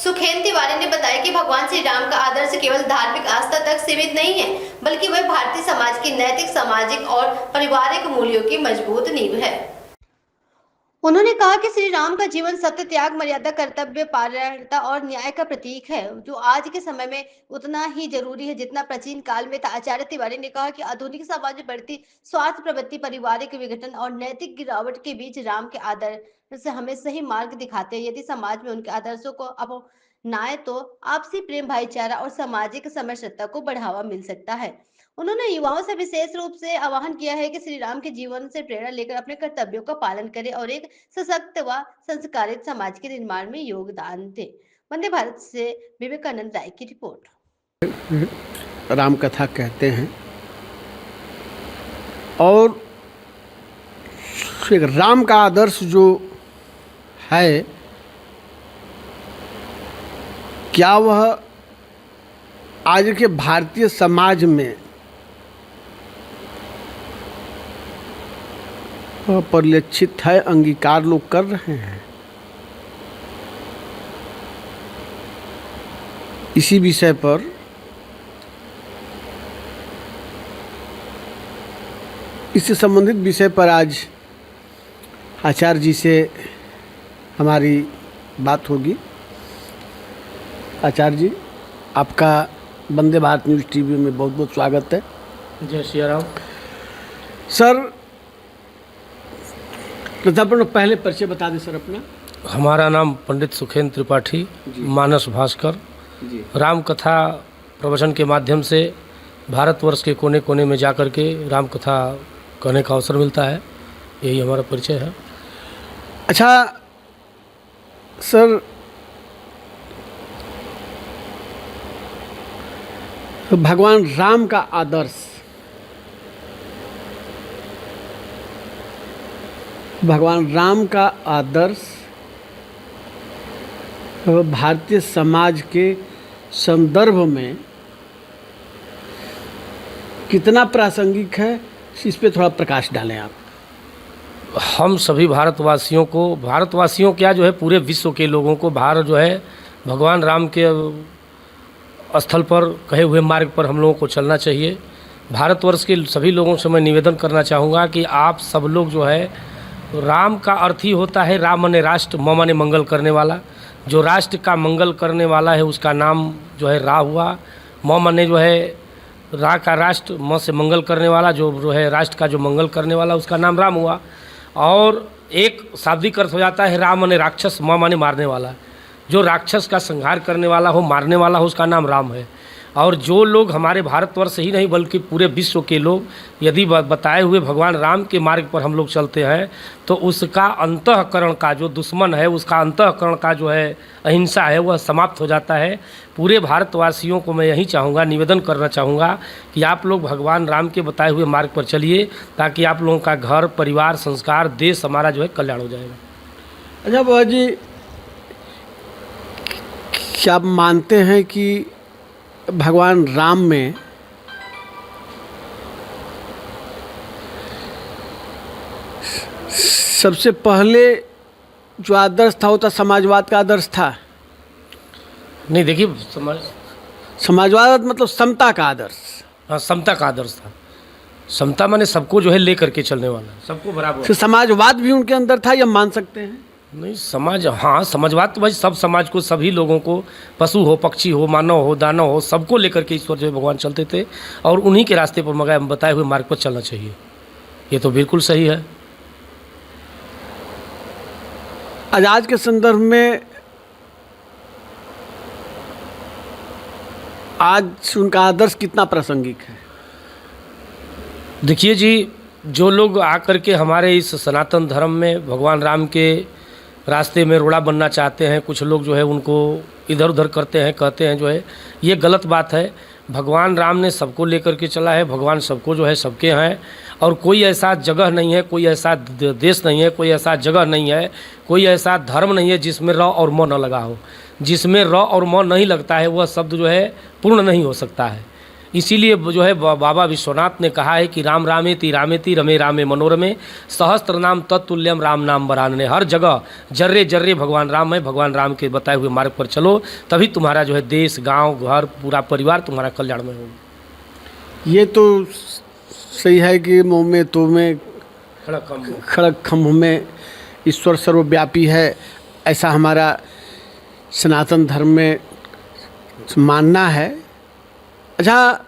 सुखेन तिवारी ने बताया कि भगवान श्री राम का आदर्श केवल धार्मिक आस्था तक सीमित नहीं है, बल्कि वह भारतीय समाज की नैतिक, सामाजिक और पारिवारिक मूल्यों की मजबूत नींव है। उन्होंने कहा कि श्री राम का जीवन सत्य, त्याग, मर्यादा, कर्तव्य, पारदर्शिता और न्याय का प्रतीक है, जो आज के समय में उतना ही जरूरी है जितना प्राचीन काल में था। आचार्य तिवारी ने कहा कि आधुनिक समाज में बढ़ती स्वार्थ प्रवृत्ति, पारिवारिक विघटन और नैतिक गिरावट के बीच राम के आदर्श हमें सही मार्ग दिखाते हैं। यदि समाज में उनके आदर्शों को अपनाएं तो आपसी प्रेम, भाईचारा और सामाजिक समरसता को बढ़ावा मिल सकता है। उन्होंने युवाओं से विशेष रूप से आह्वान किया है कि श्री राम के जीवन से प्रेरणा लेकर अपने कर्तव्यों का पालन करें और एक सशक्त व संस्कारित समाज के निर्माण में योगदान दें। वंदे भारत से विवेकानंद राय की रिपोर्ट। राम कथा कहते हैं और राम का आदर्श जो है, क्या वह आज के भारतीय समाज में परिलक्षित है, अंगीकार लोग कर रहे हैं? इसी विषय पर इससे संबंधित विषय पर आज आचार्य जी से हमारी बात होगी। आचार्य जी, आपका वंदे भारत न्यूज़ टीवी में बहुत बहुत स्वागत है। जय श्री राम। सर, प्रथम पहले परिचय बता दें सर अपना। हमारा नाम पंडित सुखेन त्रिपाठी, मानस भास्कर। राम कथा प्रवचन के माध्यम से भारतवर्ष के कोने कोने में जाकर के राम कथा कहने का अवसर मिलता है, यही हमारा परिचय है। अच्छा सर, तो भगवान राम का आदर्श, भगवान राम का आदर्श भारतीय समाज के संदर्भ में कितना प्रासंगिक है, इस पे थोड़ा प्रकाश डालें आप। हम सभी भारतवासियों क्या जो है पूरे विश्व के लोगों को भारत जो है भगवान राम के स्थल पर कहे हुए मार्ग पर हम लोगों को चलना चाहिए। भारतवर्ष के सभी लोगों से मैं निवेदन करना चाहूँगा कि आप सब लोग जो है, राम का अर्थ ही होता है राम माने राष्ट्र, म माने मंगल करने वाला। जो राष्ट्र का मंगल करने वाला है उसका नाम जो है रा हुआ। म माने जो है रा का राष्ट्र, म से मंगल करने वाला, जो है राष्ट्र का जो मंगल करने वाला उसका नाम राम हुआ। और एक शाब्दिक अर्थ हो जाता है राम माने राक्षस, म माने मारने वाला। जो राक्षस का संहार करने वाला हो, मारने वाला हो, उसका नाम राम है। और जो लोग हमारे भारतवर्ष ही नहीं बल्कि पूरे विश्व के लोग यदि बताए हुए भगवान राम के मार्ग पर हम लोग चलते हैं तो उसका अंतःकरण का जो दुश्मन है, उसका अंतःकरण का जो है अहिंसा है, वह समाप्त हो जाता है। पूरे भारतवासियों को मैं यही चाहूँगा, निवेदन करना चाहूँगा कि आप लोग भगवान राम के बताए हुए मार्ग पर चलिए, ताकि आप लोगों का घर, परिवार, संस्कार, देश हमारा जो है कल्याण हो जाएगा। अच्छा बाबा जी, क्या आप मानते हैं कि भगवान राम में सबसे पहले जो आदर्श था वो तो समाजवाद का आदर्श था? नहीं, देखिए समाजवाद मतलब समता का आदर्श। हाँ, समता का आदर्श था। समता माने सबको जो है लेकर के चलने वाला, सबको बराबर। तो समाजवाद भी उनके अंदर था, या मान सकते हैं? नहीं, हाँ समाजवाद तो भाई सब समाज को, सभी लोगों को, पशु हो, पक्षी हो, मानव हो, दानव हो, सबको लेकर के ईश्वर जो है भगवान चलते थे और उन्हीं के रास्ते पर मगर बताए हुए मार्ग पर चलना चाहिए। ये तो बिल्कुल सही है। आज के संदर्भ में आज उनका आदर्श कितना प्रासंगिक है? देखिए जी, जो लोग आकर के हमारे इस सनातन धर्म में भगवान राम के रास्ते में रोड़ा बनना चाहते हैं, कुछ लोग जो है उनको इधर उधर करते हैं, कहते हैं जो है ये गलत बात है। भगवान राम ने सबको लेकर के चला है, भगवान सबको जो है सबके हैं, और कोई ऐसा जगह नहीं है, कोई ऐसा देश नहीं है, कोई ऐसा जगह नहीं है, कोई ऐसा धर्म नहीं है जिसमें र और म न लगा हो। जिसमें र और म नहीं लगता है वह शब्द जो है पूर्ण नहीं हो सकता है। इसीलिए जो है बाबा विश्वनाथ ने कहा है कि राम रामेति रामेति रमे रामे मनोरमे सहस्त्र नाम तत्तुल्यम राम नाम वरानने। हर जगह जर्रे जर्रे भगवान राम है। भगवान राम के बताए हुए मार्ग पर चलो, तभी तुम्हारा जो है देश, गांव, घर, पूरा परिवार तुम्हारा कल्याण में होगा। ये तो सही है कि मुँह में तो में खड़क खम्भ में ईश्वर सर्वव्यापी है, ऐसा हमारा सनातन धर्म में मानना है। अच्छा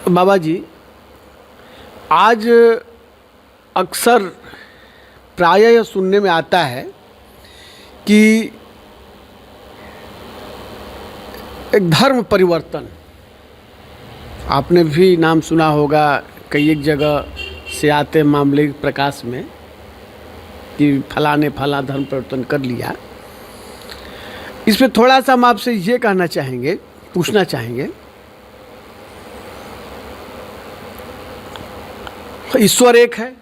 बाबा जी, आज अक्सर प्रायः यह सुनने में आता है कि एक धर्म परिवर्तन, आपने भी नाम सुना होगा, कई एक जगह से आते मामले प्रकाश में कि फला ने फला धर्म परिवर्तन कर लिया। इस पे थोड़ा सा हम आपसे ये कहना चाहेंगे, पूछना चाहेंगे, ईश्वर एक है?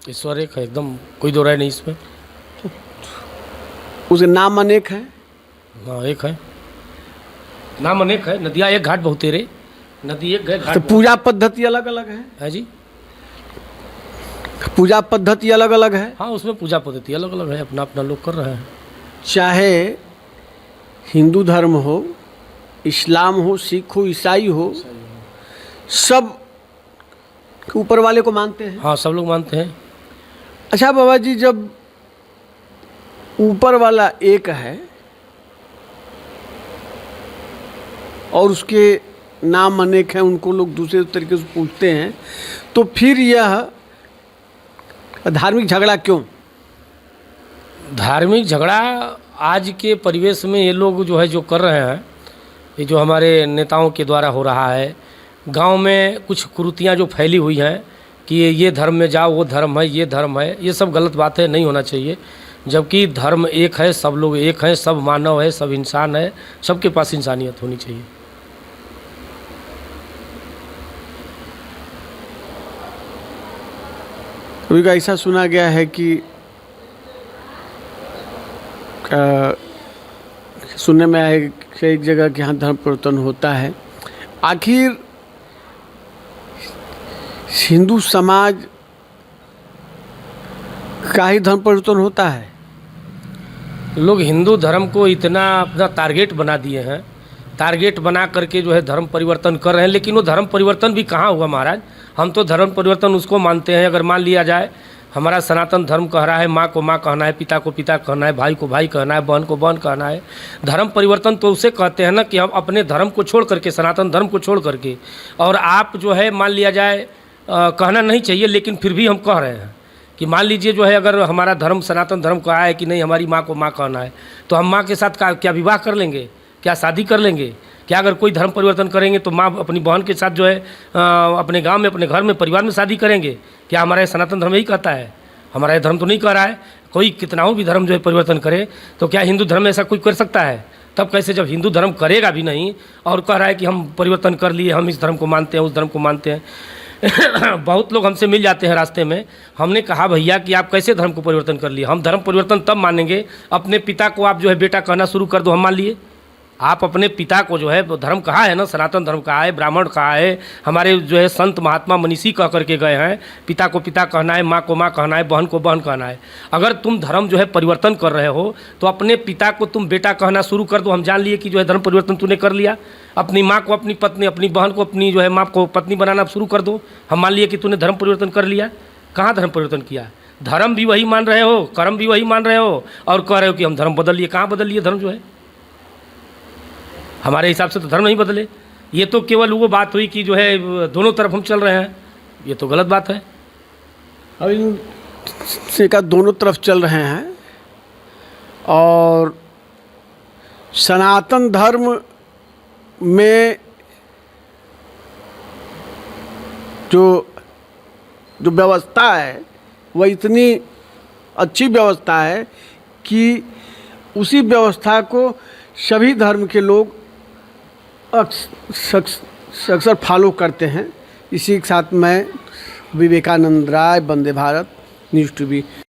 ईश्वर एक है, एकदम कोई दो राय नहीं इसमें। उसके नाम अनेक है? हाँ, एक है, नाम अनेक है। नदियाँ एक, घाट बहुतेरे। नदी एक है, घाट तो पूजा पद्धति अलग अलग है जी। पूजा पद्धति अलग अलग है। हाँ, उसमें पूजा पद्धति अलग अलग है, अपना अपना लोग कर रहे हैं। चाहे हिंदू धर्म हो, इस्लाम हो, सिख हो, ईसाई हो, सब ऊपर वाले को मानते हैं। हाँ, सब लोग मानते हैं। अच्छा बाबा जी, जब ऊपर वाला एक है और उसके नाम अनेक हैं, उनको लोग दूसरे तरीके से पूछते हैं, तो फिर यह धार्मिक झगड़ा क्यों? धार्मिक झगड़ा आज के परिवेश में ये लोग जो है जो कर रहे हैं, ये जो हमारे नेताओं के द्वारा हो रहा है, गांव में कुछ कुरीतियाँ जो फैली हुई हैं कि ये धर्म में जाओ, वो धर्म है, ये धर्म है, ये सब गलत बातें नहीं होना चाहिए। जबकि धर्म एक है, सब लोग एक हैं, सब मानव है, सब इंसान है, सबके पास इंसानियत होनी चाहिए। कभी का ऐसा सुना गया है कि सुनने में आया है कि एक जगह के यहाँ धर्म परिवर्तन होता है। आखिर हिंदू समाज का ही धर्म परिवर्तन होता है? लोग हिंदू धर्म को इतना अपना टारगेट बना दिए हैं, टारगेट बना करके जो है धर्म परिवर्तन कर रहे हैं। लेकिन वो धर्म परिवर्तन भी कहाँ हुआ महाराज? हम तो धर्म परिवर्तन उसको मानते हैं, अगर मान लिया जाए हमारा सनातन धर्म कह रहा है माँ को माँ कहना है, पिता को पिता कहना है, भाई को भाई कहना है, बहन को बहन कहना है। धर्म परिवर्तन तो उसे कहते हैं ना कि हम अपने धर्म को छोड़ करके, सनातन धर्म को छोड़ करके, और आप जो है मान लिया जाए कहना नहीं चाहिए, लेकिन फिर भी हम कह रहे हैं कि मान लीजिए जो है अगर हमारा धर्म सनातन धर्म कहा है कि नहीं हमारी माँ को माँ कहना है, तो हम माँ के साथ क्या विवाह कर लेंगे? क्या शादी कर लेंगे? क्या अगर कोई धर्म परिवर्तन करेंगे तो माँ अपनी बहन के साथ जो है अपने गांव में, अपने घर में, परिवार में शादी करेंगे? क्या हमारा ये सनातन धर्म यही कहता है? हमारा ये धर्म तो नहीं कह रहा है। कोई कितना भी धर्म जो है परिवर्तन करे, तो क्या हिंदू धर्म में ऐसा कोई कर सकता है? तब कैसे, जब हिंदू धर्म करेगा भी नहीं और कह रहा है कि हम परिवर्तन कर लिए, हम इस धर्म को मानते हैं, उस धर्म को मानते हैं। बहुत लोग हमसे मिल जाते हैं रास्ते में, हमने कहा भैया कि आप कैसे धर्म को परिवर्तन कर लिए? हम धर्म परिवर्तन तब मानेंगे, अपने पिता को आप जो है बेटा कहना शुरू कर दो, हम मान लिए। आप अपने पिता को जो है धर्म कहा है ना, सनातन धर्म कहा है, ब्राह्मण कहा है, हमारे जो है संत महात्मा मनीषी कह करके गए हैं, पिता को पिता कहना है, माँ को माँ कहना है, बहन को बहन कहना है। अगर तुम धर्म जो है परिवर्तन कर रहे हो तो अपने पिता को तुम बेटा कहना शुरू कर दो, हम जान लिए कि जो है धर्म परिवर्तन तूने कर लिया। अपनी माँ को अपनी पत्नी, अपनी बहन को अपनी जो है माँ को पत्नी बनाना शुरू कर दो, हम मान लिए कि तूने धर्म परिवर्तन कर लिया। कहाँ धर्म परिवर्तन किया? धर्म भी वही मान रहे हो, कर्म भी वही मान रहे हो, और कह रहे हो कि हम धर्म बदल लिए। कहाँ बदल लिए धर्म? जो है हमारे हिसाब से तो धर्म नहीं बदले। ये तो केवल वो बात हुई कि जो है दोनों तरफ हम चल रहे हैं, ये तो गलत बात है। अब इनसे का दोनों तरफ चल रहे हैं, और सनातन धर्म में जो व्यवस्था है वह इतनी अच्छी व्यवस्था है कि उसी व्यवस्था को सभी धर्म के लोग अक्सर फॉलो करते हैं। इसी के साथ मैं विवेकानंद राय, वंदे भारत, न्यूज़ टीवी।